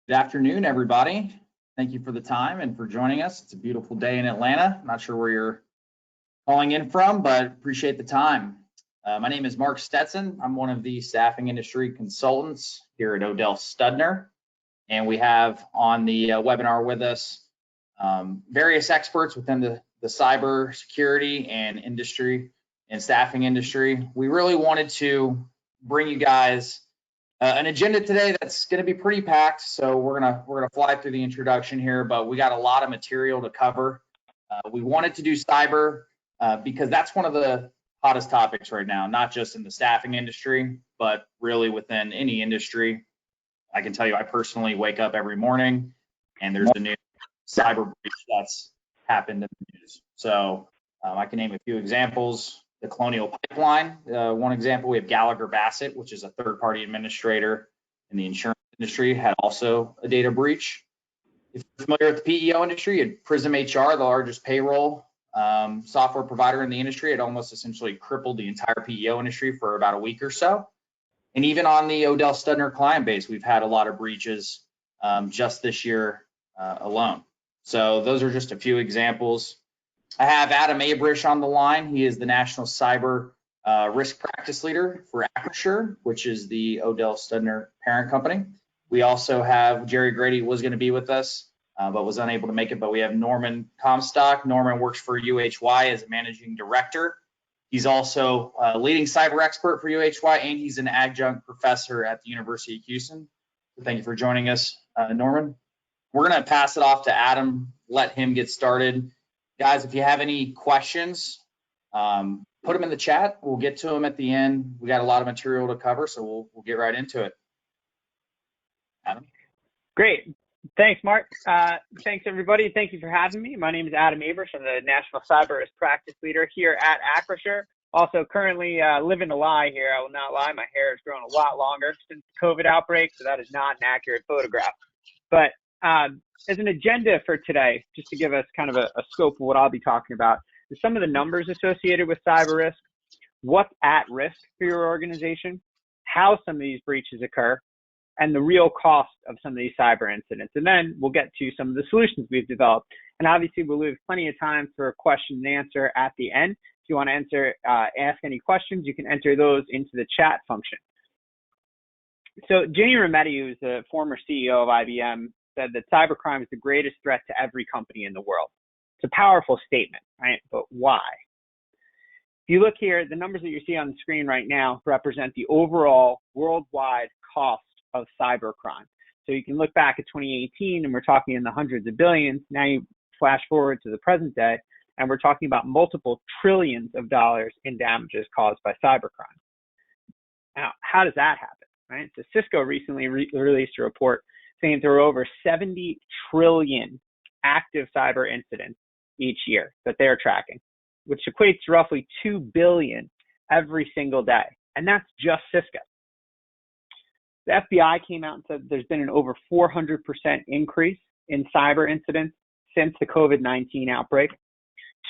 Good afternoon, everybody. Thank you for the time and for joining us. It's a beautiful day in Atlanta. I'm not sure where you're calling in from, but appreciate the time. My name is Mark Stetson. I'm one of the staffing industry consultants here at Odell Studner. And we have on the webinar with us various experts within the cybersecurity and industry and staffing industry. We really wanted to bring you guys an agenda today that's going to be pretty packed, so we're gonna fly through the introduction here, but we got a lot of material to cover. We wanted to do cyber because that's one of the hottest topics right now, not just in the staffing industry, but really within any industry. I can tell you, I personally wake up every morning and there's a new cyber breach that's happened in the news. So I can name a few examples. The Colonial Pipeline, one example, we have Gallagher Bassett, which is a third-party administrator in the insurance industry, had also a data breach. If you're familiar with the PEO industry, you had Prism HR, the largest payroll software provider in the industry. It almost essentially crippled the entire PEO industry for about a week or so. And even on the Odell Studner client base, we've had a lot of breaches just this year alone. So those are just a few examples. I have Adam Abrish on the line. He is the National Cyber Risk Practice Leader for Acrisure, which is the Odell Studner parent company. We also have Jerry Grady was going to be with us, but was unable to make it. But we have Norman Comstock. Norman works for UHY as a managing director. He's also a leading cyber expert for UHY, and he's an adjunct professor at the University of Houston. So thank you for joining us, Norman. We're going to pass it off to Adam, let him get started. Guys, if you have any questions, put them in the chat. We'll get to them at the end. We got a lot of material to cover, so we'll get right into it. Adam? Great. Thanks, Mark. Thanks, everybody. Thank you for having me. My name is Adam Abrish. I'm the National Cyber Risk Practice Leader here at Acrisure. Also currently living a lie here. I will not lie. My hair has grown a lot longer since the COVID outbreak, so that is not an accurate photograph. But as an agenda for today, just to give us kind of a scope of what I'll be talking about, is some of the numbers associated with cyber risk, what's at risk for your organization, how some of these breaches occur, and the real cost of some of these cyber incidents. And then we'll get to some of the solutions we've developed. And obviously, we'll leave plenty of time for question and answer at the end. If you want to ask any questions, you can enter those into the chat function. So Ginny Rometty, who's the former CEO of IBM, said that cybercrime is the greatest threat to every company in the world. It's a powerful statement, right? But why? If you look here, the numbers that you see on the screen right now represent the overall worldwide cost of cybercrime. So you can look back at 2018 and we're talking in the hundreds of billions. Now you flash forward to the present day and we're talking about multiple trillions of dollars in damages caused by cybercrime. Now, how does that happen, right? So Cisco recently released a report saying there are over 70 trillion active cyber incidents each year that they're tracking, which equates to roughly 2 billion every single day. And that's just Cisco. The FBI came out and said there's been an over 400% increase in cyber incidents since the COVID-19 outbreak.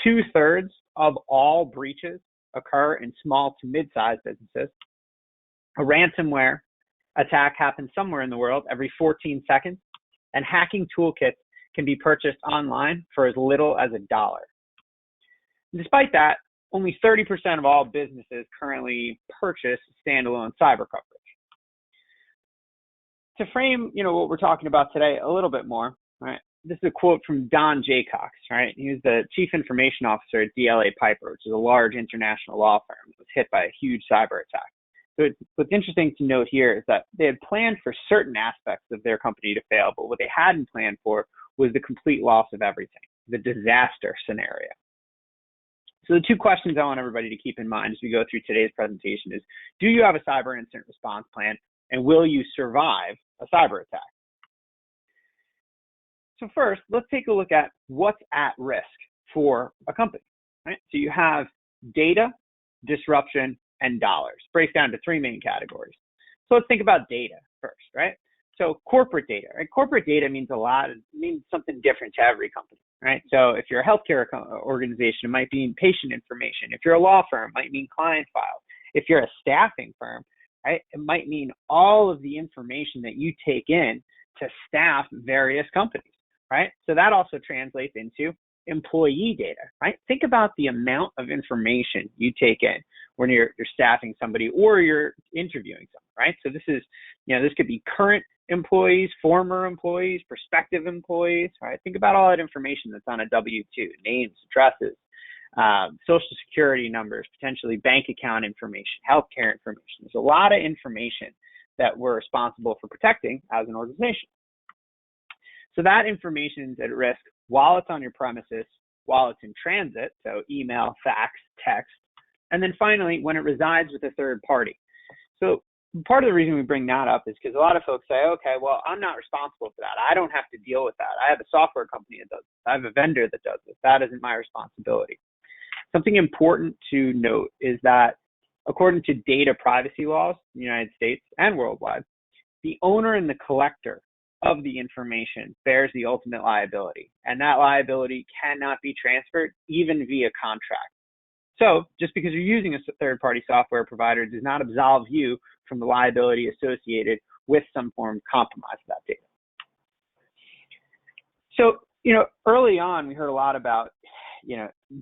2/3 of all breaches occur in small to mid-sized businesses. A ransomware attack happens somewhere in the world every 14 seconds, and hacking toolkits can be purchased online for as little as $1. Despite that, only 30% of all businesses currently purchase standalone cyber coverage. To frame, what we're talking about today a little bit more, right? This is a quote from Don Jaycox, right? He was the chief information officer at DLA Piper, which is a large international law firm that was hit by a huge cyber attack. So what's interesting to note here is that they had planned for certain aspects of their company to fail, but what they hadn't planned for was the complete loss of everything, the disaster scenario. So the two questions I want everybody to keep in mind as we go through today's presentation is, do you have a cyber incident response plan, and will you survive a cyber attack? So first, let's take a look at what's at risk for a company, right? So you have data, disruption, and dollars. Breaks down to three main categories. So let's think about data first, right? So corporate data, right? Corporate data means a lot. It means something different to every company, right? So if you're a healthcare organization, it might mean patient information. If you're a law firm, it might mean client files. If you're a staffing firm, right, it might mean all of the information that you take in to staff various companies, right? So that also translates into employee data, right? Think about the amount of information you take in when you're staffing somebody or you're interviewing someone, right? So this is, this could be current employees, former employees, prospective employees, right? Think about all that information that's on a W-2, names, addresses, social security numbers, potentially bank account information, healthcare information. There's a lot of information that we're responsible for protecting as an organization. So that information is at risk while it's on your premises, while it's in transit, so email, fax, text, and then finally, when it resides with a third party. So part of the reason we bring that up is because a lot of folks say, okay, well, I'm not responsible for that. I don't have to deal with that. I have a software company that does this. I have a vendor that does this. That isn't my responsibility. Something important to note is that according to data privacy laws in the United States and worldwide, the owner and the collector of the information bears the ultimate liability, and that liability cannot be transferred even via contract. So just because you're using a third-party software provider does not absolve you from the liability associated with some form of compromise of that data. So, early on, we heard a lot about,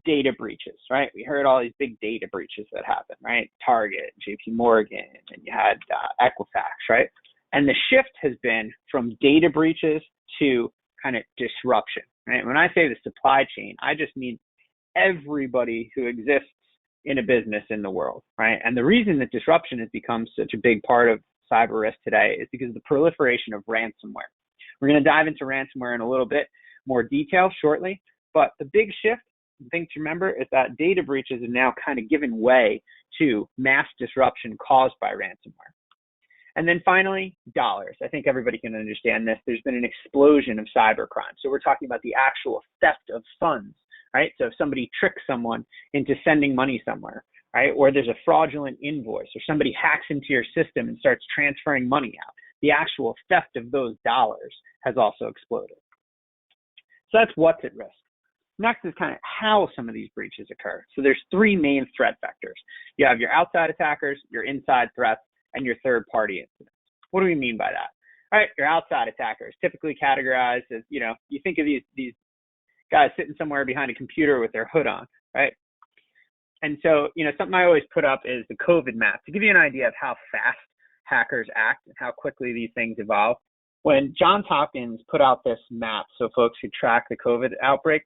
data breaches, right? We heard all these big data breaches that happened, right? Target, JP Morgan, and you had Equifax, right? And the shift has been from data breaches to kind of disruption, right? When I say the supply chain, I just mean everybody who exists in a business in the world, right? And the reason that disruption has become such a big part of cyber risk today is because of the proliferation of ransomware. We're going to dive into ransomware in a little bit more detail shortly, but the big shift, the thing to remember is that data breaches have now kind of given way to mass disruption caused by ransomware. And then finally, dollars. I think everybody can understand this. There's been an explosion of cybercrime. So we're talking about the actual theft of funds, right? So if somebody tricks someone into sending money somewhere, right? Or there's a fraudulent invoice, or somebody hacks into your system and starts transferring money out, the actual theft of those dollars has also exploded. So that's what's at risk. Next is kind of how some of these breaches occur. So there's three main threat vectors. You have your outside attackers, your inside threats, and your third-party incidents. What do we mean by that? All right, your outside attackers, typically categorized as, you think of these guys sitting somewhere behind a computer with their hood on, right? And so, something I always put up is the COVID map to give you an idea of how fast hackers act and how quickly these things evolve. When Johns Hopkins put out this map so folks could track the COVID outbreak,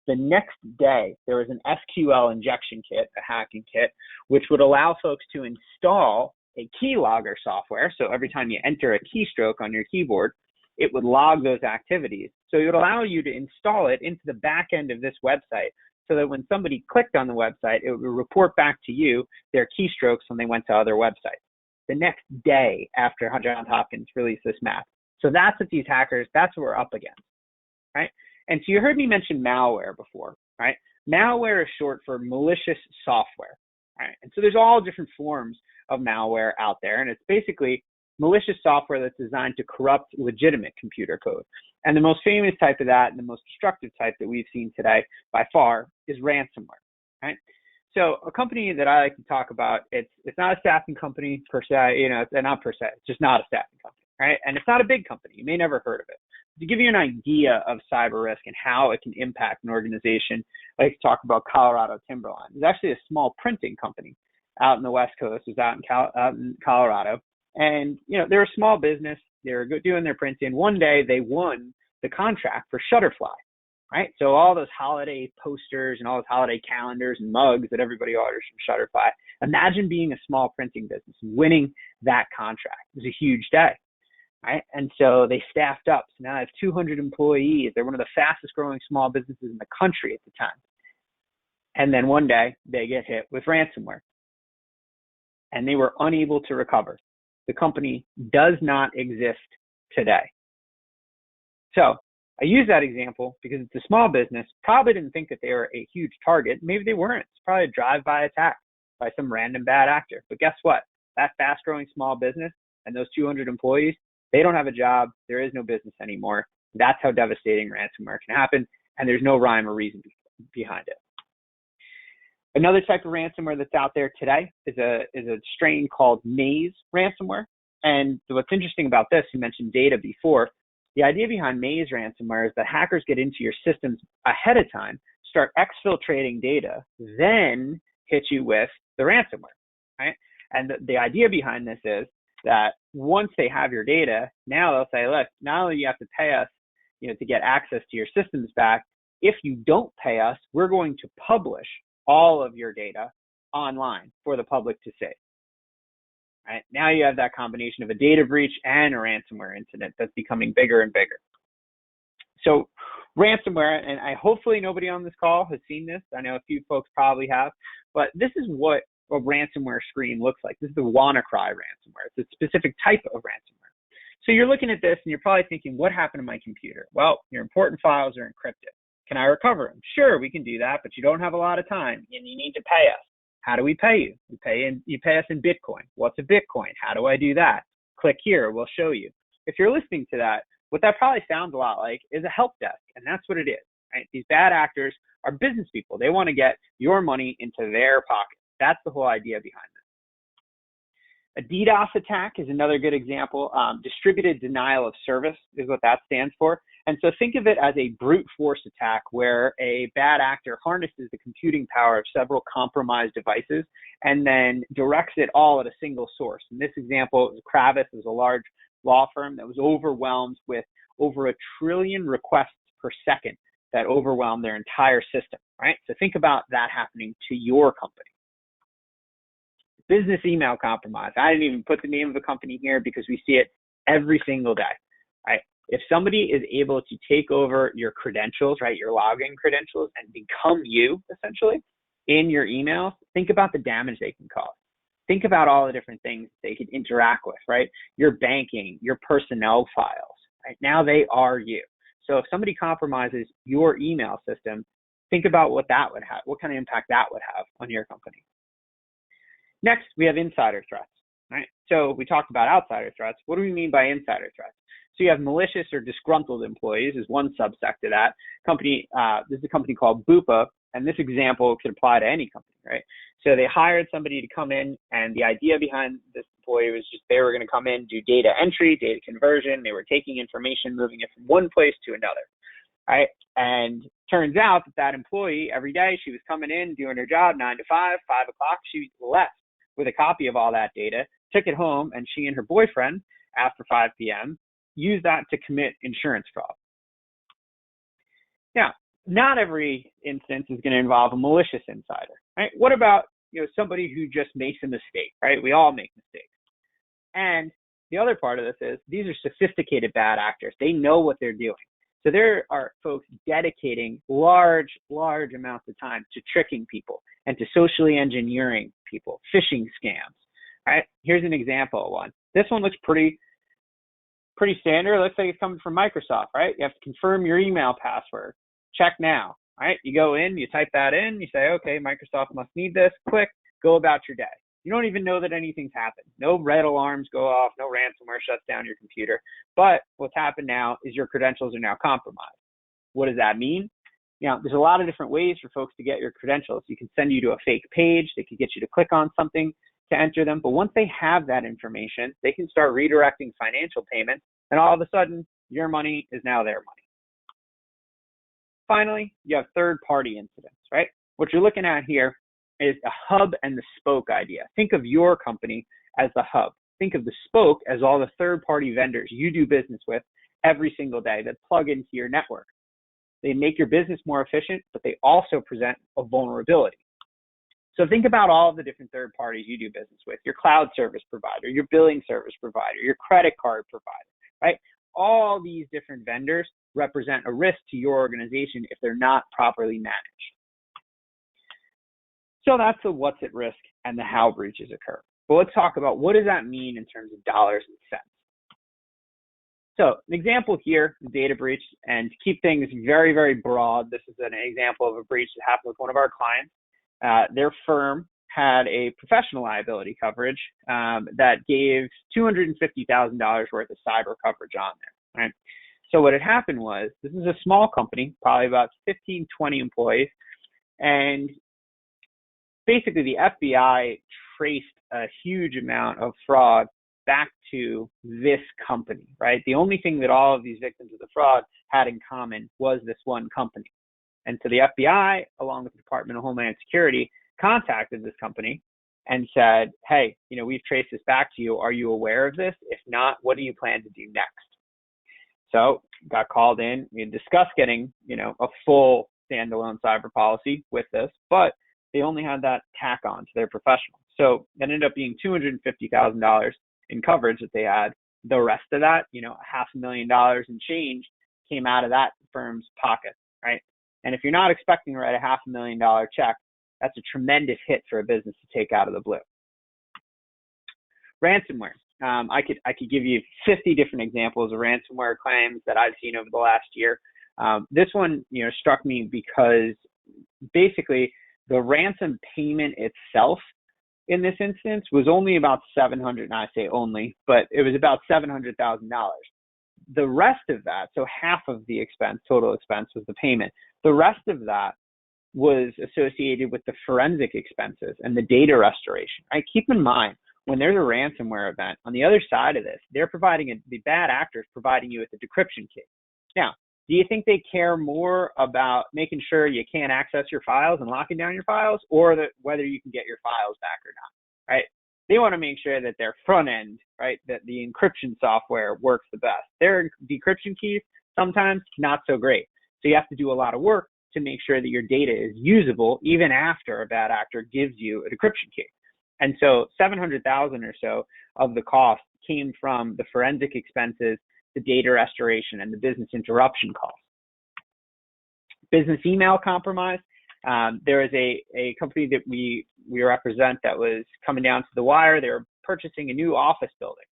the next day there was an SQL injection kit, a hacking kit, which would allow folks to install a keylogger software. So every time you enter a keystroke on your keyboard, it would log those activities. So it would allow you to install it into the back end of this website so that when somebody clicked on the website, it would report back to you their keystrokes when they went to other websites. The next day after Johns Hopkins released this map. So that's what these hackers, that's what we're up against, right? And so you heard me mention malware before, right? Malware is short for malicious software, right? And so there's all different forms of malware out there, and it's basically malicious software that's designed to corrupt legitimate computer code. And the most famous type of that, and the most destructive type that we've seen today by far, is ransomware, right? So a company that I like to talk about, it's not a staffing company per se, it's not per se, it's just not a staffing company, right? And it's not a big company. You may never heard of it. To give you an idea of cyber risk and how it can impact an organization, I like to talk about Colorado Timberline. It's actually a small printing company out in the West Coast. It's out in Colorado. And, they're a small business. They're doing their printing. One day they won the contract for Shutterfly, right? So all those holiday posters and all those holiday calendars and mugs that everybody orders from Shutterfly. Imagine being a small printing business and winning that contract. It was a huge day. Right? And so they staffed up. So now I have 200 employees. They're one of the fastest growing small businesses in the country at the time. And then one day they get hit with ransomware and they were unable to recover. The company does not exist today. So I use that example because it's a small business, probably didn't think that they were a huge target. Maybe they weren't. It's probably a drive-by attack by some random bad actor. But guess what? That fast growing small business and those 200 employees, they don't have a job. There is no business anymore. That's how devastating ransomware can happen, and there's no rhyme or reason behind it. Another type of ransomware that's out there today is a strain called Maze ransomware. And what's interesting about this, you mentioned data before. The idea behind Maze ransomware is that hackers get into your systems ahead of time, start exfiltrating data, then hit you with the ransomware, right? And the idea behind this is that once they have your data, now they'll say, look, not only do you have to pay us, to get access to your systems back, if you don't pay us, we're going to publish all of your data online for the public to see. Right? Now you have that combination of a data breach and a ransomware incident that's becoming bigger and bigger. So ransomware, and hopefully nobody on this call has seen this. I know a few folks probably have, but this is what a ransomware screen looks like. This is the WannaCry ransomware. It's a specific type of ransomware. So you're looking at this and you're probably thinking, what happened to my computer? Well, your important files are encrypted. Can I recover them? Sure, we can do that, but you don't have a lot of time and you need to pay us. How do we pay you? You pay us in Bitcoin. What's a Bitcoin? How do I do that? Click here, we'll show you. If you're listening to that, what that probably sounds a lot like is a help desk, and that's what it is, right? These bad actors are business people. They want to get your money into their pocket. That's the whole idea behind this. A DDoS attack is another good example. Distributed denial of service is what that stands for. And so think of it as a brute force attack where a bad actor harnesses the computing power of several compromised devices and then directs it all at a single source. In this example, Kravis is a large law firm that was overwhelmed with over 1 trillion requests per second that overwhelmed their entire system, right? So think about that happening to your company. Business email compromise. I didn't even put the name of the company here because we see it every single day, right? If somebody is able to take over your credentials, right, your login credentials and become you, essentially, in your emails, think about the damage they can cause. Think about all the different things they could interact with, right? Your banking, your personnel files, right? Now they are you. So if somebody compromises your email system, think about what that would have, what kind of impact that would have on your company. Next, we have insider threats, right? So we talked about outsider threats. What do we mean by insider threats? So you have malicious or disgruntled employees is one subsect to that. This is a company called Bupa, and this example could apply to any company, right? So they hired somebody to come in, and the idea behind this employee was just they were going to come in, do data entry, data conversion. They were taking information, moving it from one place to another, right? And turns out that employee, every day she was coming in, doing her job, 9 to 5, 5 o'clock, she left with a copy of all that data, took it home, and she and her boyfriend, after 5 p.m., used that to commit insurance fraud. Now, not every instance is going to involve a malicious insider, right? What about somebody who just makes a mistake, right? We all make mistakes. And the other part of this is these are sophisticated bad actors. They know what they're doing. So there are folks dedicating large amounts of time to tricking people and to socially engineering people, phishing scams. All right, here's an example of one. This one looks pretty standard. Looks like it's coming from Microsoft, right? You have to confirm your email password. Check now, right? You go in, you type that in, you say, okay, Microsoft must need this. Click, go about your day. You don't even know that anything's happened. No red alarms go off, no ransomware shuts down your computer. But what's happened now is your credentials are now compromised. What does that mean? There's a lot of different ways for folks to get your credentials. You can send you to a fake page. They could get you to click on something to enter them. But once they have that information, they can start redirecting financial payments. And all of a sudden, your money is now their money. Finally, you have third-party incidents, right? What you're looking at here is a hub and the spoke idea. Think of your company as the hub. Think of the spoke as all the third-party vendors you do business with every single day that plug into your network. They make your business more efficient, but they also present a vulnerability. So think about all of the different third parties you do business with, your cloud service provider, your billing service provider, your credit card provider, right? All these different vendors represent a risk to your organization if they're not properly managed. So that's the what's at risk and the how breaches occur. But let's talk about what does that mean in terms of dollars and cents. So an example here, the data breach, and to keep things very, very broad, this is an example of a breach that happened with one of our clients. Their firm had a professional liability coverage that gave $250,000 worth of cyber coverage on there, right? So what had happened was, this is a small company, probably about 15, 20 employees, and basically the FBI traced a huge amount of fraud back to this company, right? The only thing that all of these victims of the fraud had in common was this one company. And so the FBI, along with the Department of Homeland Security, contacted this company and said, hey, we've traced this back to you. Are you aware of this? If not, what do you plan to do next? So got called in. We discussed getting, a full standalone cyber policy with this, but they only had that tack on to their professional. So that ended up being $250,000 in coverage that they had. The rest of that, $500,000 in change came out of that firm's pocket, right? And if you're not expecting to write a $500,000 check, that's a tremendous hit for a business to take out of the blue. Ransomware. I could give you 50 different examples of ransomware claims that I've seen over the last year. This one, struck me because basically the ransom payment itself in this instance was only about $700,000, and I say only, but it was about $700,000. The rest of that, so half of the expense, total expense, was the payment. The rest of that was associated with the forensic expenses and the data restoration. Right? Keep in mind, when there's a ransomware event, on the other side of this, they're providing the bad actors providing you with a decryption key. Now, do you think they care more about making sure you can't access your files and locking down your files, or whether you can get your files back or not, right? They want to make sure that their front end, right, that the encryption software works the best. Their decryption keys, sometimes not so great. So you have to do a lot of work to make sure that your data is usable even after a bad actor gives you a decryption key. And so $700,000 or so of the cost came from the forensic expenses, the data restoration, and the business interruption costs. Business email compromise. There was a company that we represent that was coming down to the wire. They were purchasing a new office building.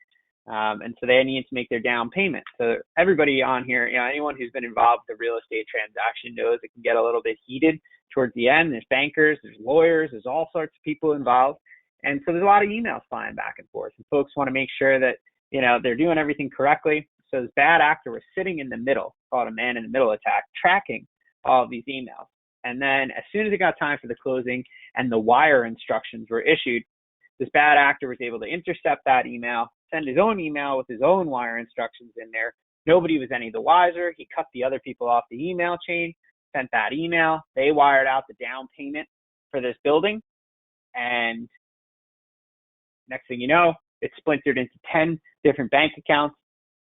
And so they needed to make their down payment. So everybody on here, anyone who's been involved with a real estate transaction knows it can get a little bit heated towards the end. There's bankers, there's lawyers, there's all sorts of people involved. And so there's a lot of emails flying back and forth. And folks want to make sure that, they're doing everything correctly. So this bad actor was sitting in the middle, called a man in the middle attack, tracking all of these emails. And then as soon as it got time for the closing and the wire instructions were issued, this bad actor was able to intercept that email, send his own email with his own wire instructions in there. Nobody was any the wiser. He cut the other people off the email chain, sent that email. They wired out the down payment for this building. And next thing you know, it's splintered into 10 different bank accounts.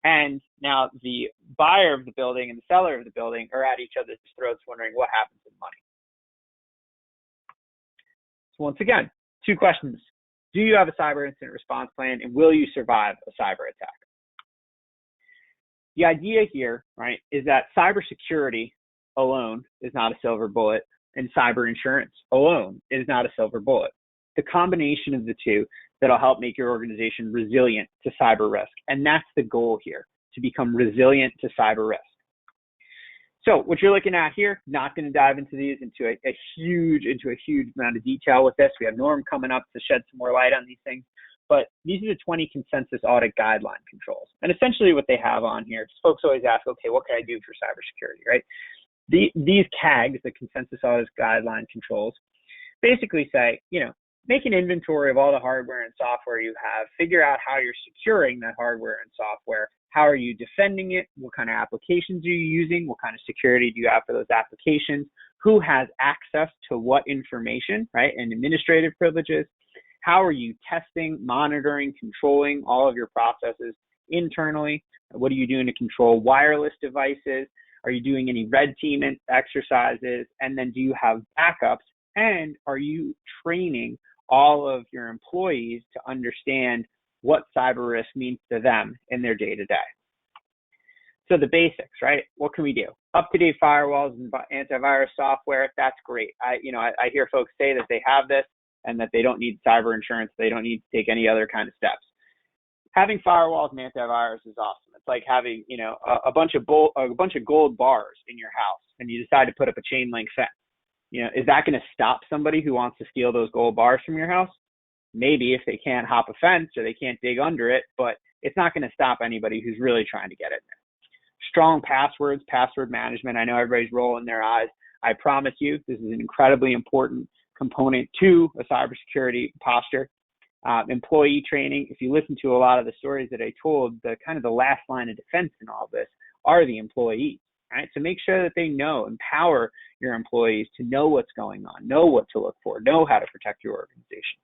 And now the buyer of the building and the seller of the building are at each other's throats wondering what happened to the money. So once again, 2 questions. Do you have a cyber incident response plan, and will you survive a cyber attack? The idea here, right, is that cybersecurity alone is not a silver bullet, and cyber insurance alone is not a silver bullet. The combination of the two that'll help make your organization resilient to cyber risk. And that's the goal here, to become resilient to cyber risk. So what you're looking at here, not going to dive into these into a huge amount of detail with this. We have Norm coming up to shed some more light on these things. But these are the 20 consensus audit guideline controls. And essentially what they have on here, folks always ask, okay, what can I do for cybersecurity, right? These CAGs, the consensus audit guideline controls, basically say, make an inventory of all the hardware and software you have, figure out how you're securing that hardware and software, how are you defending it, what kind of applications are you using, what kind of security do you have for those applications, who has access to what information, right, and administrative privileges, how are you testing, monitoring, controlling all of your processes internally, what are you doing to control wireless devices, are you doing any red team exercises, and then do you have backups, and are you training all of your employees to understand what cyber risk means to them in their day-to-day. So the basics, right? What can we do? Up-to-date firewalls and antivirus software, that's great. I hear folks say that they have this and that they don't need cyber insurance, they don't need to take any other kind of steps. Having firewalls and antivirus is awesome. It's like having, a bunch of gold bars in your house and you decide to put up a chain link fence. Is that going to stop somebody who wants to steal those gold bars from your house? Maybe, if they can't hop a fence or they can't dig under it, but it's not going to stop anybody who's really trying to get in there. Strong passwords, password management. I know everybody's rolling their eyes. I promise you, this is an incredibly important component to a cybersecurity posture. employee training. If you listen to a lot of the stories that I told, the kind of the last line of defense in all this are the employees, right? So make sure that they know, empower your employees to know what's going on, know what to look for, know how to protect your organization.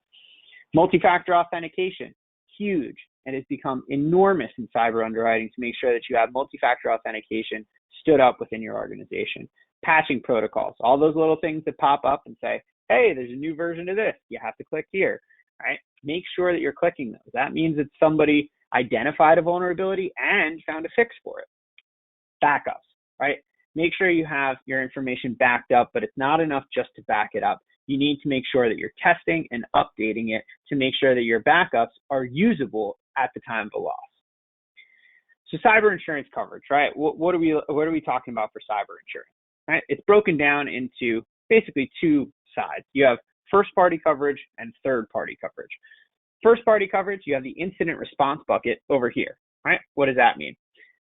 Multi-factor authentication, huge, and has become enormous in cyber underwriting to make sure that you have multi-factor authentication stood up within your organization. Patching protocols, all those little things that pop up and say, hey, there's a new version of this, you have to click here, right? Make sure that you're clicking those. That means that somebody identified a vulnerability and found a fix for it. Backups, right? Make sure you have your information backed up, but it's not enough just to back it up. You need to make sure that you're testing and updating it to make sure that your backups are usable at the time of a loss. So cyber insurance coverage, right? What are we talking about for cyber insurance, right? It's broken down into basically two sides. You have first-party coverage and third-party coverage. First-party coverage, you have the incident response bucket over here, right? What does that mean?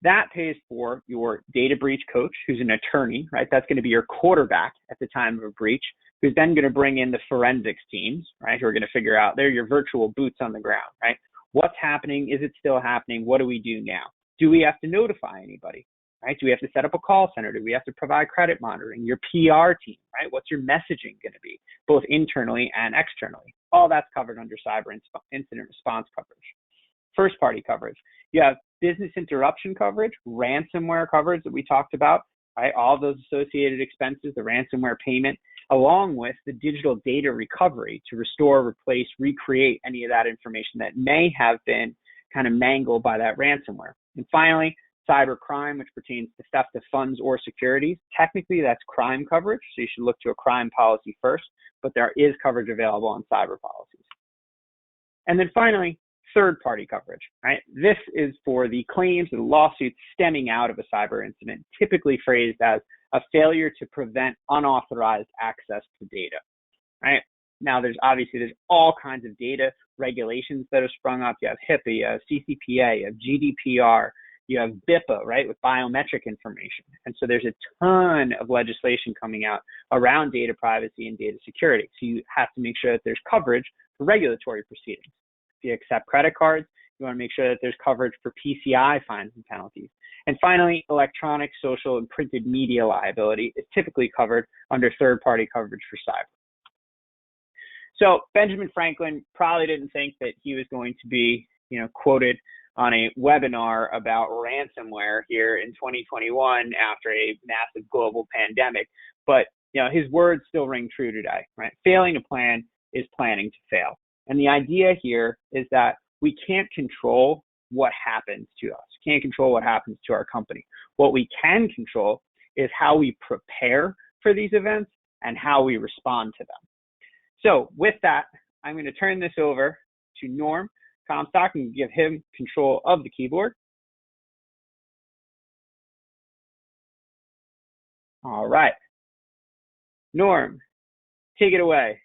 That pays for your data breach coach, who's an attorney, right? That's going to be your quarterback at the time of a breach, who's then going to bring in the forensics teams, right? Who are going to figure out, they're your virtual boots on the ground, right? What's happening? Is it still happening? What do we do now? Do we have to notify anybody, right? Do we have to set up a call center? Do we have to provide credit monitoring? Your PR team, right? What's your messaging going to be, both internally and externally? All that's covered under cyber incident response coverage. First party coverage. You have business interruption coverage, ransomware coverage that we talked about, right? All those associated expenses, the ransomware payment, along with the digital data recovery to restore, replace, recreate any of that information that may have been kind of mangled by that ransomware. And finally, cyber crime, which pertains to theft of funds or securities. Technically, that's crime coverage, so you should look to a crime policy first, but there is coverage available on cyber policies. And then finally, third-party coverage, right? This is for the claims and lawsuits stemming out of a cyber incident, typically phrased as a failure to prevent unauthorized access to data, right? Now, there's all kinds of data regulations that have sprung up. You have HIPAA, you have CCPA, you have GDPR, you have BIPA, right, with biometric information. And so there's a ton of legislation coming out around data privacy and data security. So you have to make sure that there's coverage for regulatory proceedings. If you accept credit cards, you want to make sure that there's coverage for PCI fines and penalties. And finally, electronic, social, and printed media liability is typically covered under third-party coverage for cyber. So Benjamin Franklin probably didn't think that he was going to be, quoted on a webinar about ransomware here in 2021 after a massive global pandemic. But, his words still ring true today, right? Failing to plan is planning to fail. And the idea here is that we can't control what happens to us. We can't control what happens to our company. What we can control is how we prepare for these events and how we respond to them. So with that, I'm going to turn this over to Norm Comstock and give him control of the keyboard. All right. Norm, take it away.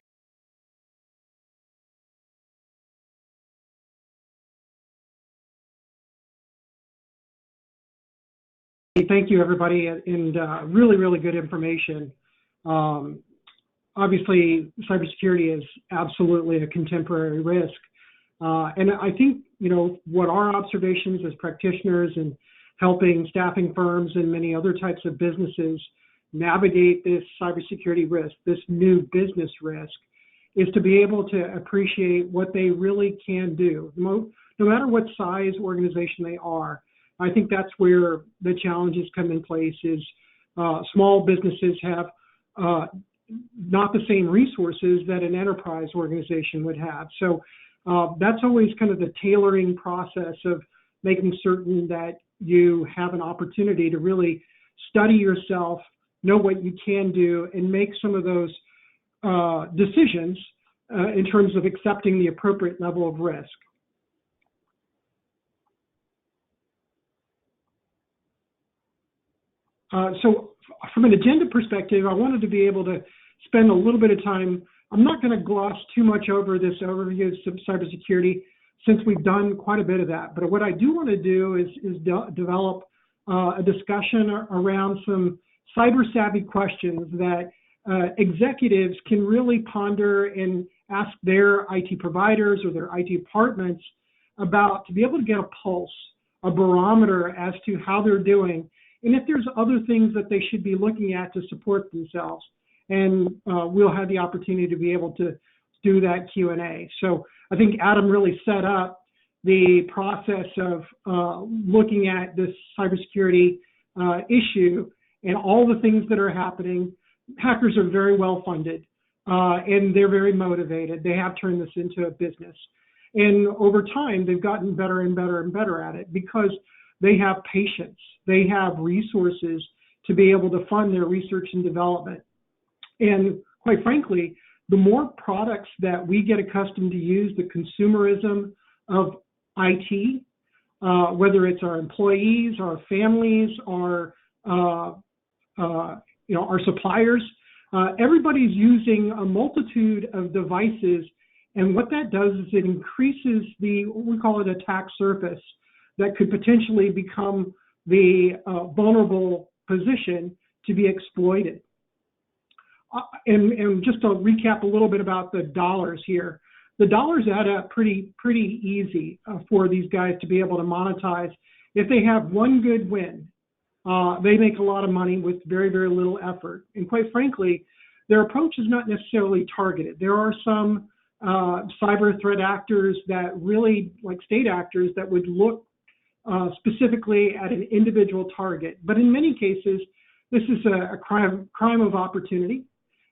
Thank you, everybody, and really, really good information. Obviously, cybersecurity is absolutely a contemporary risk. And I think, what our observations as practitioners and helping staffing firms and many other types of businesses navigate this cybersecurity risk, this new business risk, is to be able to appreciate what they really can do. No matter what size organization they are, I think that's where the challenges come in place is small businesses have not the same resources that an enterprise organization would have. So that's always kind of the tailoring process of making certain that you have an opportunity to really study yourself, know what you can do, and make some of those decisions in terms of accepting the appropriate level of risk. So from an agenda perspective, I wanted to be able to spend a little bit of time. I'm not going to gloss too much over this overview of cybersecurity since we've done quite a bit of that. But what I do want to do is develop a discussion around some cyber savvy questions that executives can really ponder and ask their IT providers or their IT departments to be able to get a pulse, a barometer as to how they're doing, and if there's other things that they should be looking at to support themselves. And we'll have the opportunity to be able to do that Q&A. So I think Adam really set up the process of looking at this cybersecurity issue and all the things that are happening. Hackers are very well funded and they're very motivated. They have turned this into a business. And over time, they've gotten better and better and better at it because they have patience. They have resources to be able to fund their research and development. And quite frankly, the more products that we get accustomed to use, the consumerism of IT, whether it's our employees, our families, our suppliers, everybody's using a multitude of devices. And what that does is it increases what we call it attack surface that could potentially become the vulnerable position to be exploited. And just to recap a little bit about the dollars here, the dollars add up pretty easy for these guys to be able to monetize. If they have one good win, they make a lot of money with very, very little effort. And quite frankly, their approach is not necessarily targeted. There are some cyber threat actors that really, like state actors, that would look specifically at an individual target. But in many cases, this is a crime of opportunity.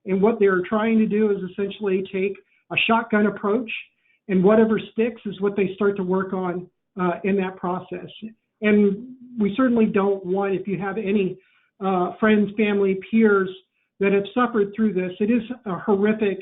And what they're trying to do is essentially take a shotgun approach, and whatever sticks is what they start to work on in that process. And we certainly don't want, if you have any friends, family, peers that have suffered through this, it is a horrific,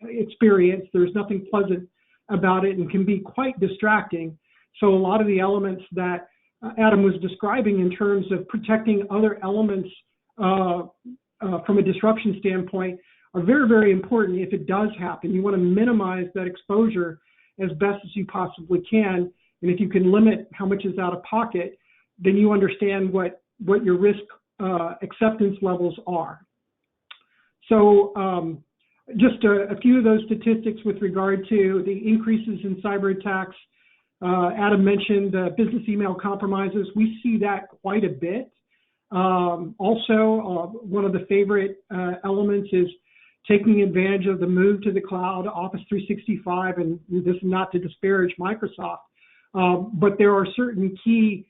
experience. There's nothing pleasant about it and can be quite distracting. So a lot of the elements that Adam was describing in terms of protecting other elements from a disruption standpoint are very, very important if it does happen. You want to minimize that exposure as best as you possibly can. And if you can limit how much is out of pocket, then you understand what your risk acceptance levels are. So just a few of those statistics with regard to the increases in cyber attacks. Adam mentioned business email compromises. We see that quite a bit. Also, one of the favorite elements is taking advantage of the move to the cloud, Office 365, and this is not to disparage Microsoft, but there are certain key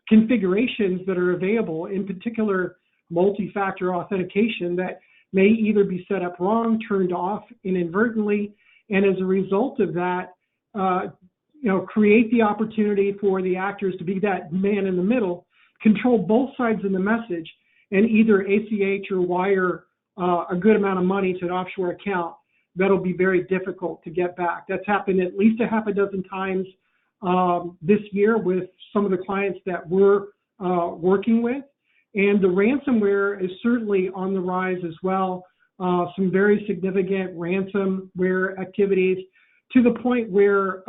configurations that are available, in particular multi-factor authentication, that may either be set up wrong, turned off inadvertently, and as a result of that, create the opportunity for the actors to be that man in the middle, control both sides of the message, and either ACH or wire a good amount of money to an offshore account. That'll be very difficult to get back. That's happened at least a half a dozen times this year with some of the clients that we're working with. And the ransomware is certainly on the rise as well. Some very significant ransomware activities, to the point where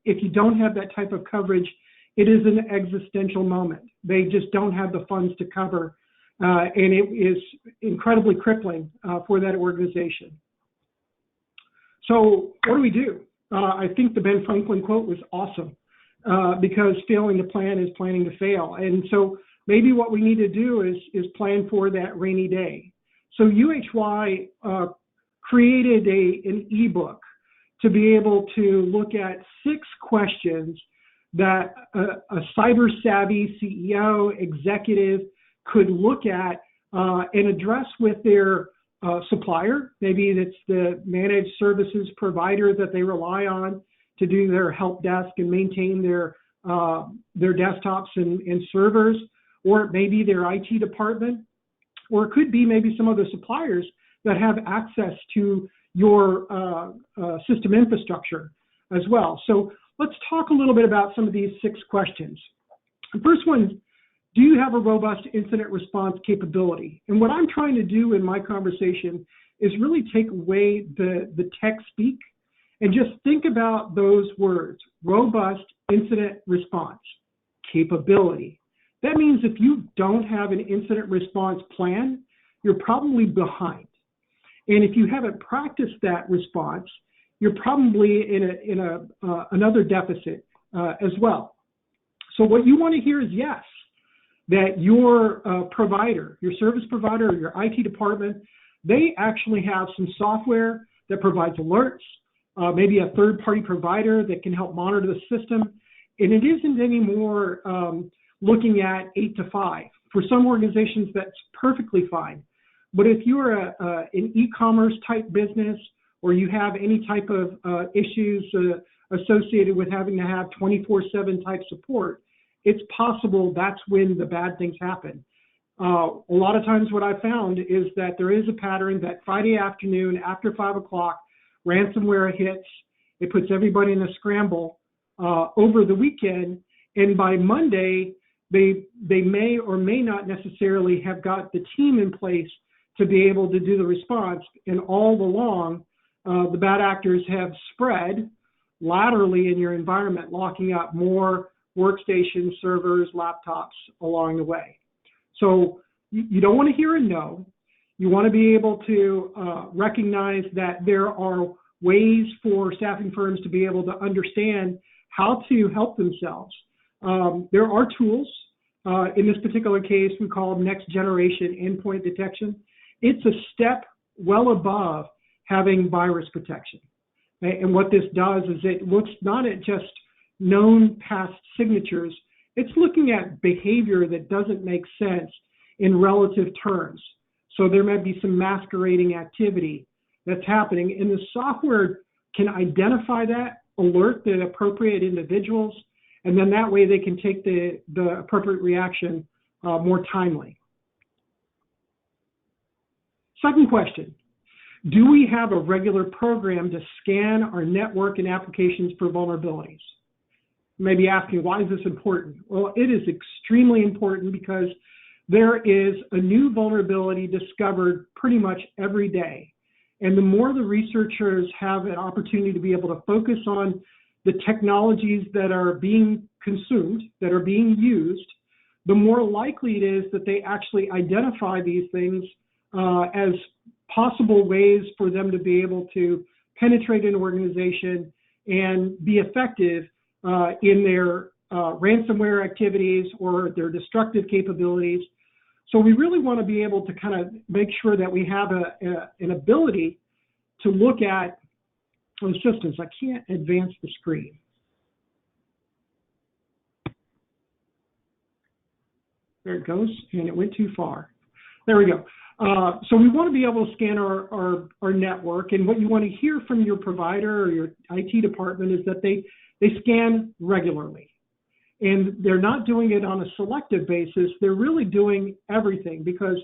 if you don't have that type of coverage, it is an existential moment. They just don't have the funds to cover, and it is incredibly crippling for that organization. So what do we do? I think the Ben Franklin quote was awesome, because failing to plan is planning to fail. And so maybe what we need to do is plan for that rainy day. So UHY created an ebook to be able to look at 6 questions that a cyber savvy CEO executive could look at and address with their supplier. Maybe it's the managed services provider that they rely on to do their help desk and maintain their desktops and servers, or it may be their IT department, or it could be maybe some of the suppliers that have access to your system infrastructure as well. So let's talk a little bit about some of these 6 questions. The first one, do you have a robust incident response capability? And what I'm trying to do in my conversation is really take away the tech speak and just think about those words: robust incident response capability. That means if you don't have an incident response plan, you're probably behind. And if you haven't practiced that response, you're probably in another deficit as well. So what you want to hear is yes, that your provider, your service provider or your IT department, they actually have some software that provides alerts, maybe a third-party provider that can help monitor the system. And it isn't anymore looking at 8 to 5. For some organizations, that's perfectly fine. But if you're an e-commerce type business, or you have any type of issues associated with having to have 24/7 type support, it's possible that's when the bad things happen. A lot of times what I found is that there is a pattern that Friday afternoon after 5 o'clock, ransomware hits, it puts everybody in a scramble over the weekend, and by Monday, they may or may not necessarily have got the team in place to be able to do the response, and all along, the bad actors have spread laterally in your environment, locking up more workstations, servers, laptops along the way. So you don't want to hear a no. You want to be able to recognize that there are ways for staffing firms to be able to understand how to help themselves. There are tools. In this particular case, we call them next generation endpoint detection. It's a step well above having virus protection. And what this does is it looks not at just known past signatures, it's looking at behavior that doesn't make sense in relative terms. So there might be some masquerading activity that's happening, and the software can identify that, alert the appropriate individuals, and then that way they can take the appropriate reaction more timely. Second question, do we have a regular program to scan our network and applications for vulnerabilities? Maybe asking, why is this important? Well, it is extremely important because there is a new vulnerability discovered pretty much every day. And the more the researchers have an opportunity to be able to focus on the technologies that are being consumed, that are being used, the more likely it is that they actually identify these things as possible ways for them to be able to penetrate an organization and be effective in their ransomware activities or their destructive capabilities. So we really want to be able to kind of make sure that we have an ability to look at those systems. I can't advance the screen. There it goes, and it went too far. There we go. So we want to be able to scan our network, and what you want to hear from your provider or your IT department is that they scan regularly. And they're not doing it on a selective basis. They're really doing everything, because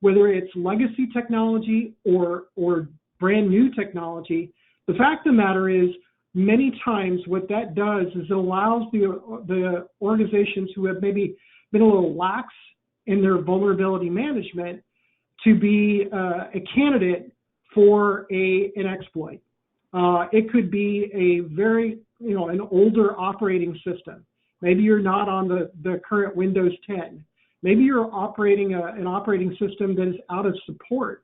whether it's legacy technology or brand new technology, the fact of the matter is many times what that does is it allows the organizations who have maybe been a little lax in their vulnerability management to be a candidate for an exploit. It could be a very, an older operating system. Maybe you're not on the current Windows 10. Maybe you're operating an operating system that is out of support.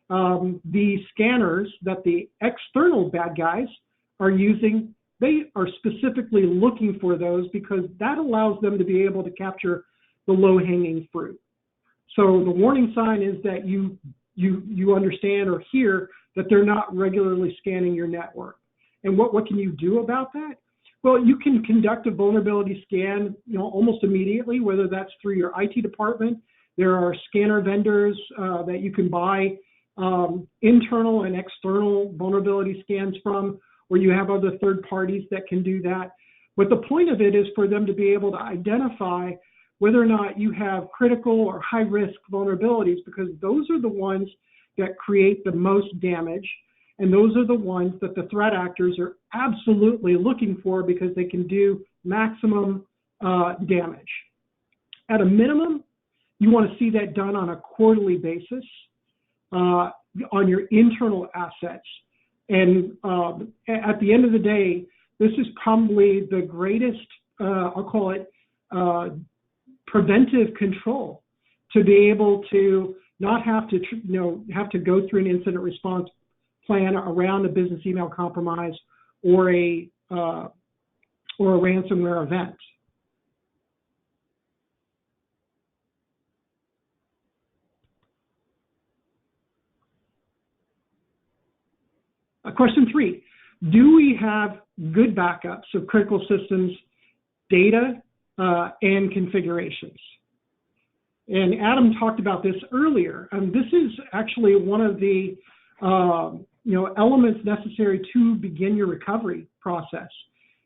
The scanners that the external bad guys are using, they are specifically looking for those because that allows them to be able to capture the low-hanging fruit. So the warning sign is that you understand or hear that they're not regularly scanning your network. And what can you do about that? Well, you can conduct a vulnerability scan, almost immediately, whether that's through your IT department. There are scanner vendors that you can buy internal and external vulnerability scans from, or you have other third parties that can do that. But the point of it is for them to be able to identify whether or not you have critical or high-risk vulnerabilities, because those are the ones that create the most damage. And those are the ones that the threat actors are absolutely looking for because they can do maximum damage. At a minimum, you want to see that done on a quarterly basis on your internal assets. And at the end of the day, this is probably the greatest, I'll call it, preventive control, to be able to not have to, have to go through an incident response plan around a business email compromise or a ransomware event. Question 3, do we have good backups of critical systems, data, and configurations? And Adam talked about this earlier. This is actually one of the elements necessary to begin your recovery process.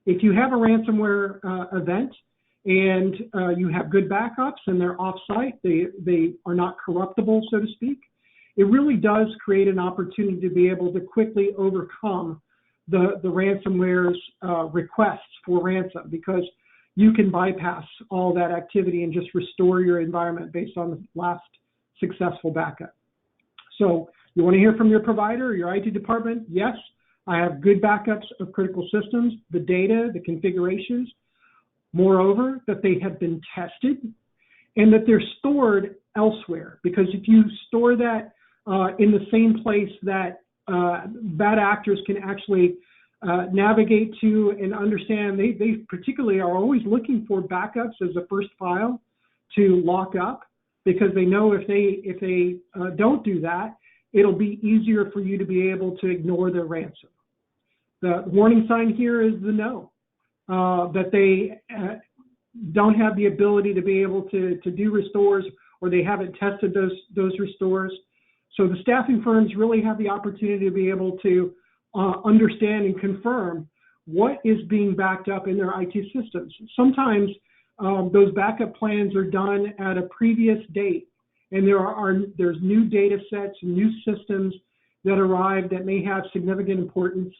If you have a ransomware event and you have good backups and they're off-site, they are not corruptible, so to speak, it really does create an opportunity to be able to quickly overcome the ransomware's requests for ransom, because you can bypass all that activity and just restore your environment based on the last successful backup. So you want to hear from your provider or your IT department? Yes, I have good backups of critical systems, the data, the configurations. Moreover, that they have been tested and that they're stored elsewhere. Because if you store that in the same place that bad actors can actually navigate to and understand, they particularly are always looking for backups as a first file to lock up, because they know if they don't do that, it'll be easier for you to be able to ignore their ransom. The warning sign here is the no, that they don't have the ability to be able to do restores, or they haven't tested those restores. So the staffing firms really have the opportunity to be able to understand and confirm what is being backed up in their IT systems. Sometimes those backup plans are done at a previous date, and there's new data sets, new systems that arrive that may have significant importance,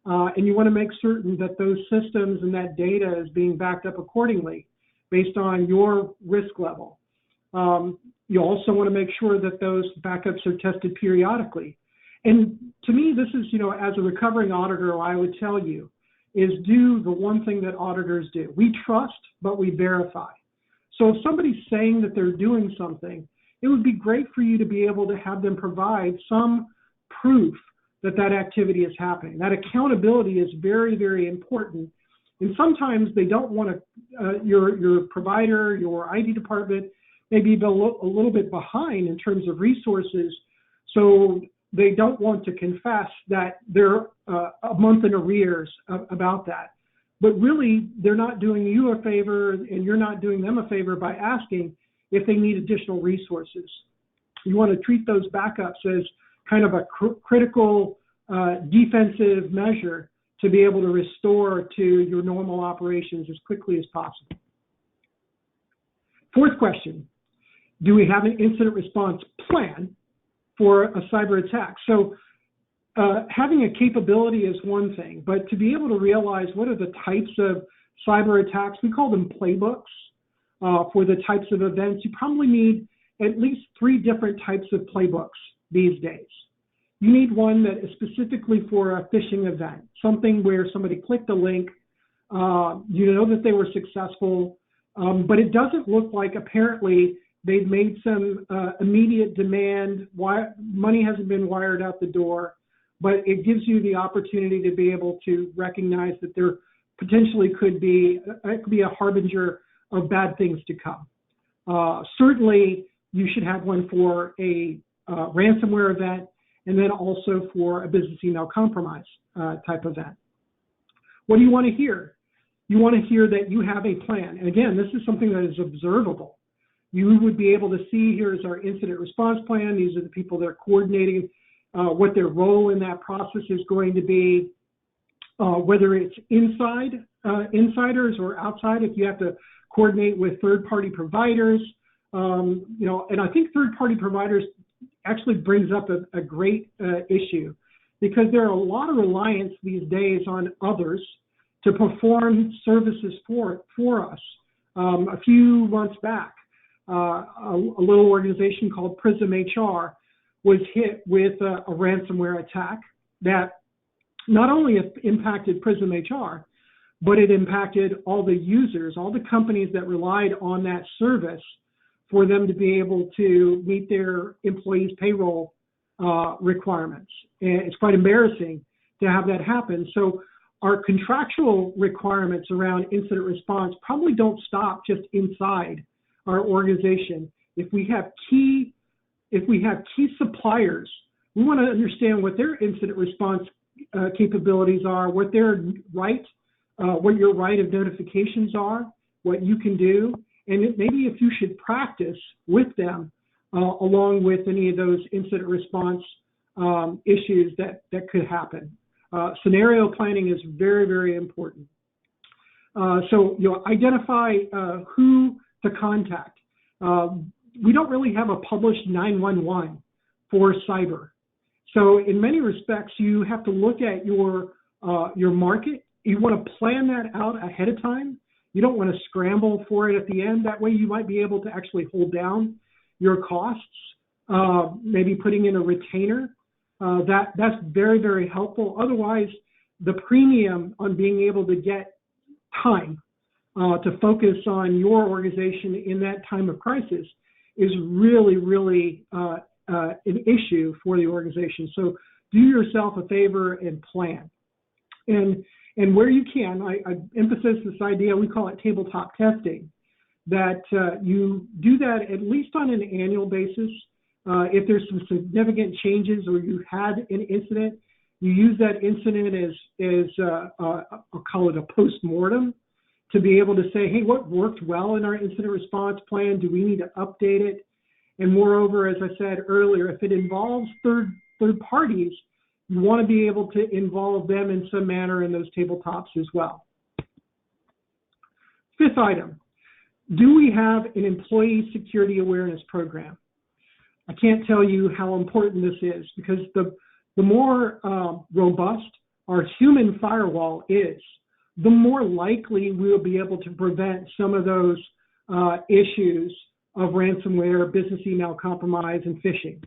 and you want to make certain that those systems and that data is being backed up accordingly based on your risk level. You also want to make sure that those backups are tested periodically. And to me, this is, as a recovering auditor, I would tell you, is do the one thing that auditors do. We trust, but we verify. So if somebody's saying that they're doing something, it would be great for you to be able to have them provide some proof that that activity is happening. That accountability is very, very important. And sometimes they don't want to, your provider, your IT department, maybe a little bit behind in terms of resources. So they don't want to confess that they're a month in arrears about that. But really, they're not doing you a favor, and you're not doing them a favor by asking if they need additional resources. You want to treat those backups as kind of a critical defensive measure to be able to restore to your normal operations as quickly as possible. Fourth question, do we have an incident response plan for a cyber attack? So having a capability is one thing, but to be able to realize what are the types of cyber attacks, we call them playbooks for the types of events, you probably need at least 3 different types of playbooks these days. You need one that is specifically for a phishing event, something where somebody clicked a link, you know that they were successful, but it doesn't look like apparently they've made some immediate demand, money hasn't been wired out the door, but it gives you the opportunity to be able to recognize that there potentially could be a harbinger of bad things to come. Certainly, you should have one for a ransomware event, and then also for a business email compromise type event. What do you want to hear? You want to hear that you have a plan. And again, this is something that is observable. You would be able to see, here's our incident response plan. These are the people that are coordinating what their role in that process is going to be, whether it's insiders or outside, if you have to coordinate with third-party providers. And I think third-party providers actually brings up a great issue, because there are a lot of reliance these days on others to perform services for us. A few months back, a little organization called Prism HR was hit with a ransomware attack that not only impacted Prism HR, but it impacted all the users, all the companies that relied on that service for them to be able to meet their employees' payroll requirements. And it's quite embarrassing to have that happen. So our contractual requirements around incident response probably don't stop just inside our organization. If we have key suppliers, we want to understand what their incident response capabilities are, what their what your right of notifications are, what you can do, and maybe if you should practice with them along with any of those incident response issues that could happen. Scenario planning is very, very important. So identify who to contact. We don't really have a published 911 for cyber. So in many respects, you have to look at your market. You want to plan that out ahead of time. You don't want to scramble for it at the end. That way you might be able to actually hold down your costs, maybe putting in a retainer. That's very, very helpful. Otherwise, the premium on being able to get time to focus on your organization in that time of crisis is really, really an issue for the organization. So do yourself a favor and plan. And where you can, I emphasize this idea, we call it tabletop testing, that you do that at least on an annual basis. If there's some significant changes or you had an incident, you use that incident as I'll call it a post-mortem to be able to say, hey, what worked well in our incident response plan? Do we need to update it? And moreover, as I said earlier, if it involves third parties, you want to be able to involve them in some manner in those tabletops as well. Fifth item, do we have an employee security awareness program? I can't tell you how important this is because the more robust our human firewall is, the more likely we'll be able to prevent some of those issues of ransomware, business email compromise, and phishing.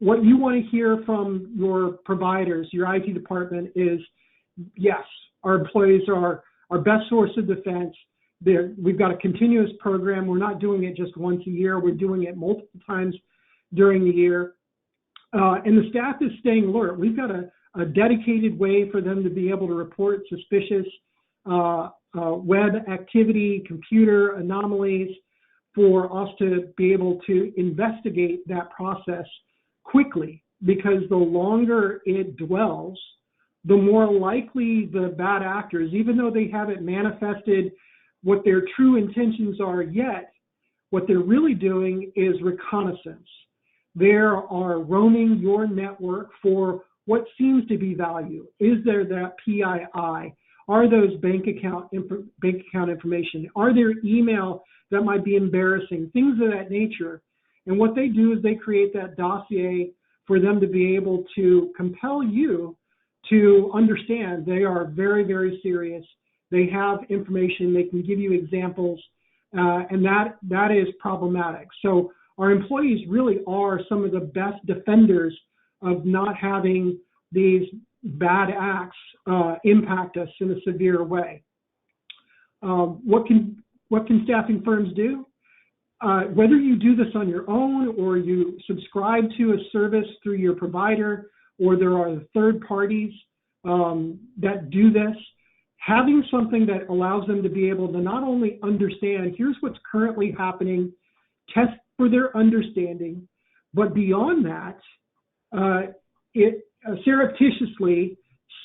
What you want to hear from your providers, your IT department, is yes, our employees are our best source of defense. We've got a continuous program. We're not doing it just once a year. We're doing it multiple times during the year. And the staff is staying alert. We've got a dedicated way for them to be able to report suspicious web activity, computer anomalies, for us to be able to investigate that process quickly, because the longer it dwells, the more likely the bad actors, even though they haven't manifested what their true intentions are yet, what they're really doing is reconnaissance. They are roaming your network for what seems to be value. Is there that PII? Are those bank account information? Are there email that might be embarrassing? Things of that nature. And what they do is they create that dossier for them to be able to compel you to understand they are very, very serious. They have information. They can give you examples, and that is problematic. So our employees really are some of the best defenders of not having these bad acts impact us in a severe way. What can staffing firms do? Whether you do this on your own or you subscribe to a service through your provider, or there are third parties that do this, having something that allows them to be able to not only understand, here's what's currently happening, test for their understanding, but beyond that, surreptitiously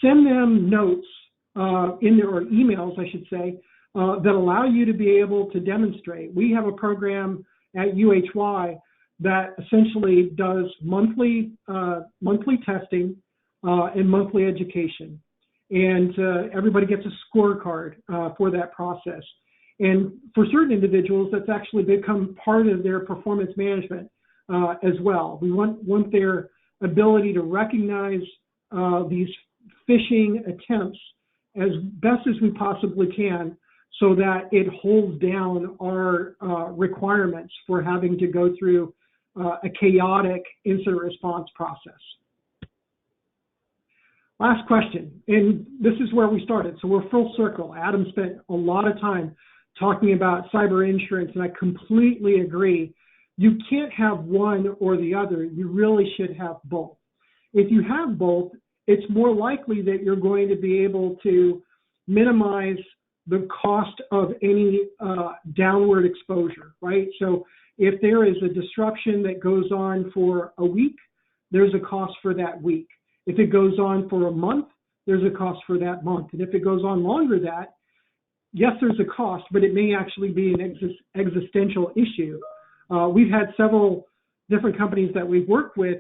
send them notes or emails, I should say, that allow you to be able to demonstrate. We have a program at UHY that essentially does monthly testing and monthly education. And everybody gets a scorecard for that process. And for certain individuals, that's actually become part of their performance management as well. We want their ability to recognize these phishing attempts as best as we possibly can, so that it holds down our requirements for having to go through a chaotic incident response process. Last question, and this is where we started, so we're full circle. Adam spent a lot of time talking about cyber insurance, and I completely agree. You can't have one or the other. You really should have both. If you have both, it's more likely that you're going to be able to minimize the cost of any downward exposure, right? So if there is a disruption that goes on for a week, there's a cost for that week. If it goes on for a month, there's a cost for that month. And if it goes on longer than that, yes, there's a cost, but it may actually be an existential issue. We've had several different companies that we've worked with.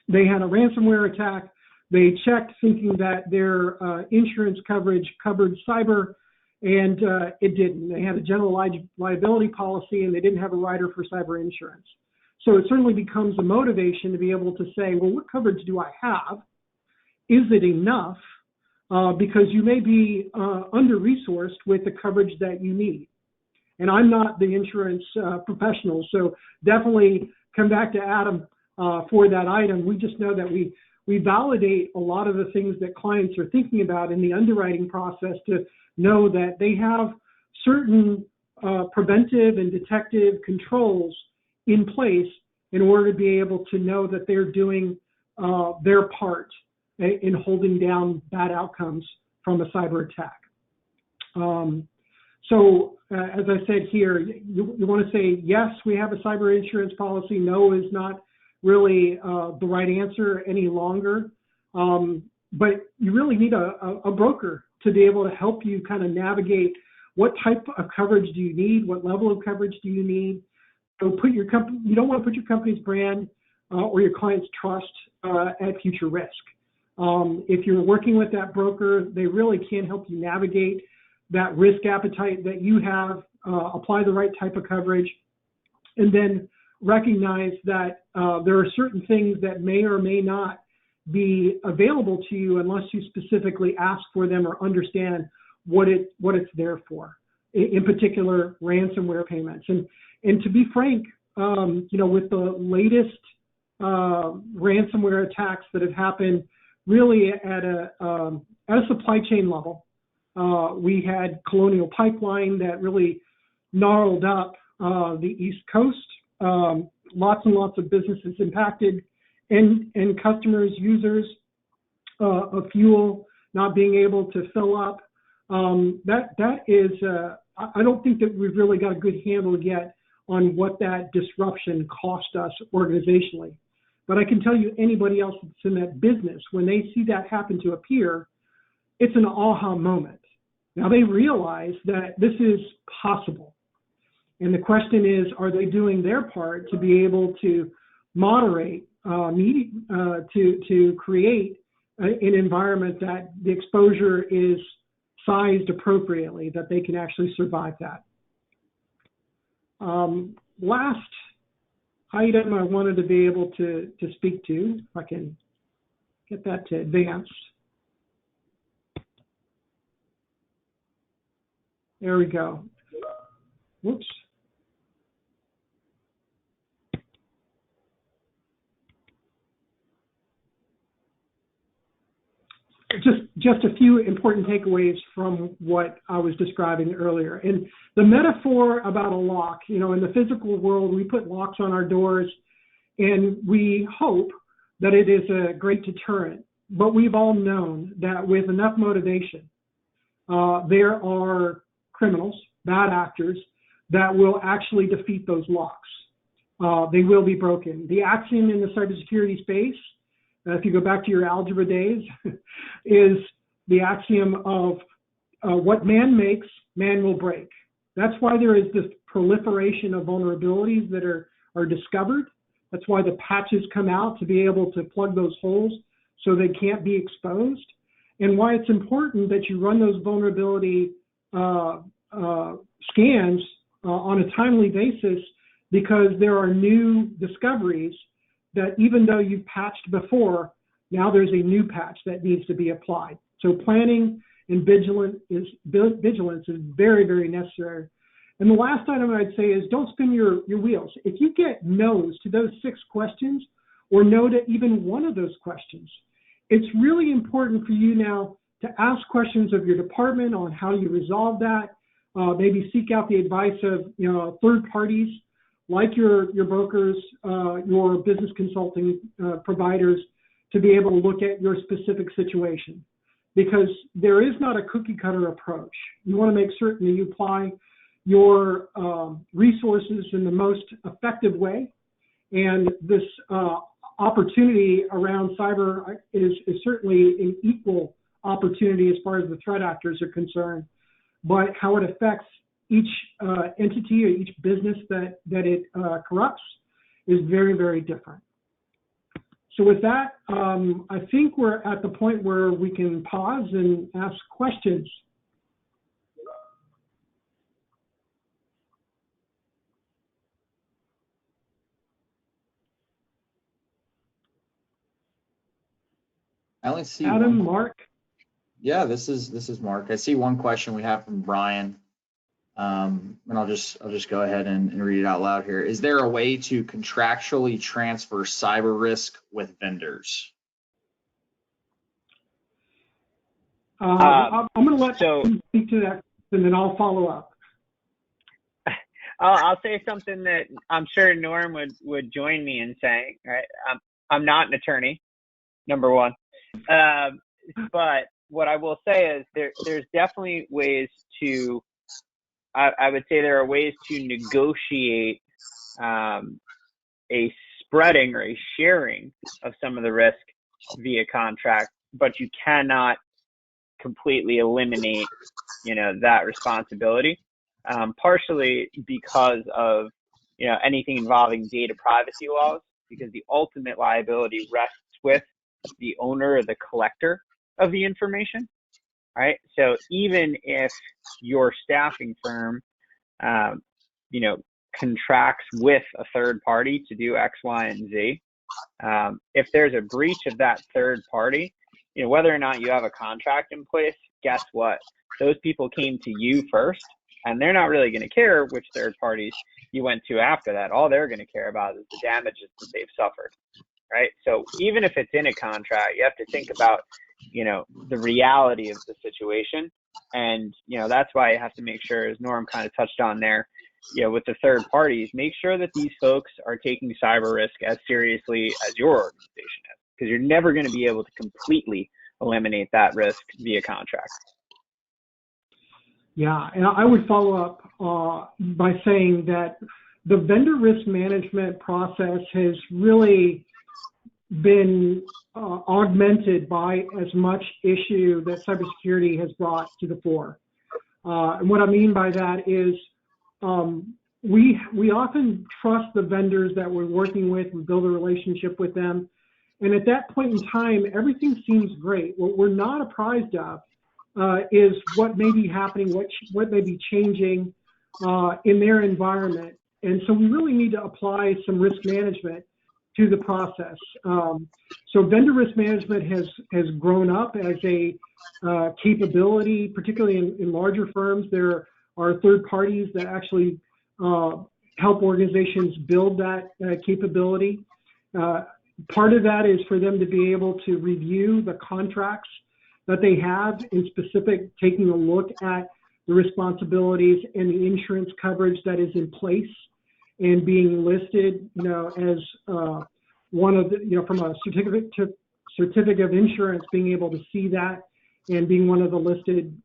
They had a ransomware attack. They checked thinking that their insurance coverage covered cyber, and it didn't. They had a general liability policy, and they didn't have a rider for cyber insurance. So it certainly becomes a motivation to be able to say, well, what coverage do I have? Is it enough? Because you may be under-resourced with the coverage that you need. And I'm not the insurance professional, so definitely come back to Adam for that item. We just know that we validate a lot of the things that clients are thinking about in the underwriting process to know that they have certain preventive and detective controls in place in order to be able to know that they're doing their part in holding down bad outcomes from a cyber attack. So as I said here, you want to say, yes, we have a cyber insurance policy. No is not really the right answer any longer. But you really need a broker to be able to help you kind of navigate what type of coverage do you need, what level of coverage do you need. So you don't want to put your company's brand or your client's trust at future risk. If you're working with that broker, they really can help you navigate that risk appetite that you have, apply the right type of coverage, and then recognize that there are certain things that may or may not be available to you unless you specifically ask for them or understand what it's there for. In particular, ransomware payments. And to be frank, with the latest ransomware attacks that have happened, really at a supply chain level, we had Colonial Pipeline that really gnarled up the East Coast. Lots and lots of businesses impacted, and customers, users of fuel not being able to fill up. That is, I don't think that we've really got a good handle yet on what that disruption cost us organizationally. But I can tell you, anybody else that's in that business, when they see that happen to a peer, it's an aha moment. Now they realize that this is possible. And the question is, are they doing their part to be able to moderate, to create an environment that the exposure is sized appropriately, that they can actually survive that. Last item I wanted to be able to speak to, if I can get that to advance. There we go. Whoops. Just a few important takeaways from what I was describing earlier. And the metaphor about a lock, in the physical world, we put locks on our doors and we hope that it is a great deterrent. But we've all known that with enough motivation, there are criminals, bad actors, that will actually defeat those locks. They will be broken. The axiom in the cybersecurity space, if you go back to your algebra days, is the axiom of what man makes, man will break. That's why there is this proliferation of vulnerabilities that are discovered. That's why the patches come out to be able to plug those holes so they can't be exposed. And why it's important that you run those vulnerability scans on a timely basis, because there are new discoveries that even though you've patched before, now there's a new patch that needs to be applied. So planning and vigilance is very, very necessary. And the last item I'd say is don't spin your wheels. If you get no's to those 6 questions or no to even one of those questions, it's really important for you now to ask questions of your department on how you resolve that, maybe seek out the advice of third parties like your brokers, your business consulting providers, to be able to look at your specific situation, because there is not a cookie cutter approach. You want to make certain that you apply your resources in the most effective way. And this opportunity around cyber is certainly an equal opportunity as far as the threat actors are concerned, but how it affects each entity or each business that it corrupts is very, very different. So with that, I think we're at the point where we can pause and ask questions. I only see Adam, one. Mark. Yeah, this is Mark. I see one question we have from Brian, and I'll just go ahead and read it out loud here. Is there a way to contractually transfer cyber risk with vendors? I'm going to let you speak to that, and then I'll follow up. I'll say something that I'm sure Norm would join me in saying. Right, I'm not an attorney, number one, but what I will say is there's definitely ways to. I would say there are ways to negotiate a spreading or a sharing of some of the risk via contract, but you cannot completely eliminate, that responsibility. Partially because of, anything involving data privacy laws, because the ultimate liability rests with the owner or the collector of the information, right? So even if your staffing firm, contracts with a third party to do X, Y, and Z, if there's a breach of that third party, whether or not you have a contract in place, guess what? Those people came to you first, and they're not really going to care which third parties you went to after that. All they're going to care about is the damages that they've suffered, right? So even if it's in a contract, you have to think about, the reality of the situation. And, that's why you have to make sure, as Norm kind of touched on there, with the third parties, make sure that these folks are taking cyber risk as seriously as your organization is, because you're never going to be able to completely eliminate that risk via contract. Yeah, and I would follow up by saying that the vendor risk management process has really been augmented by as much issue that cybersecurity has brought to the fore. And what I mean by that is we often trust the vendors that we're working with, we build a relationship with them, and at that point in time, everything seems great. What we're not apprised of is what may be happening, what may be changing in their environment. And so we really need to apply some risk management to the process. So vendor risk management has grown up as a capability, particularly in larger firms. There are third parties that actually help organizations build that capability. Part of that is for them to be able to review the contracts that they have in specific, taking a look at the responsibilities and the insurance coverage that is in place, and being listed, as one of the, from a certificate of insurance, being able to see that and being one of the listed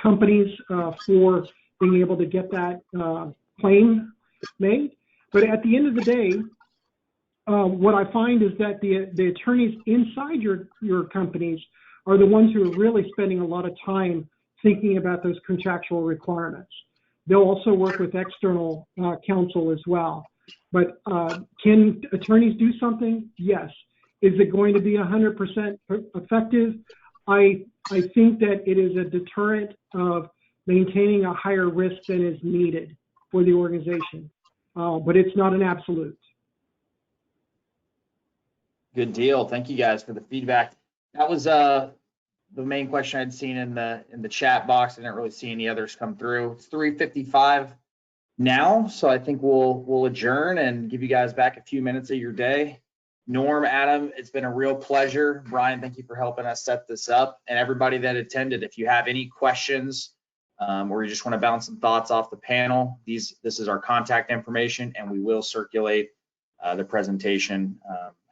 companies for being able to get that claim made. But at the end of the day, what I find is that the attorneys inside your companies are the ones who are really spending a lot of time thinking about those contractual requirements. They'll also work with external counsel as well. But can attorneys do something? Yes. Is it going to be 100% effective? I think that it is a deterrent of maintaining a higher risk than is needed for the organization, but it's not an absolute. Good deal. Thank you guys for the feedback. That was the main question I'd seen in the chat box. I didn't really see any others come through. It's 3:55 now, so I think we'll adjourn and give you guys back a few minutes of your day. Norm, Adam, it's been a real pleasure. Brian, thank you for helping us set this up. And everybody that attended, if you have any questions or you just want to bounce some thoughts off the panel, this is our contact information, and we will circulate the presentation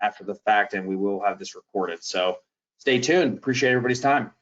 after the fact, and we will have this recorded. So stay tuned. Appreciate everybody's time.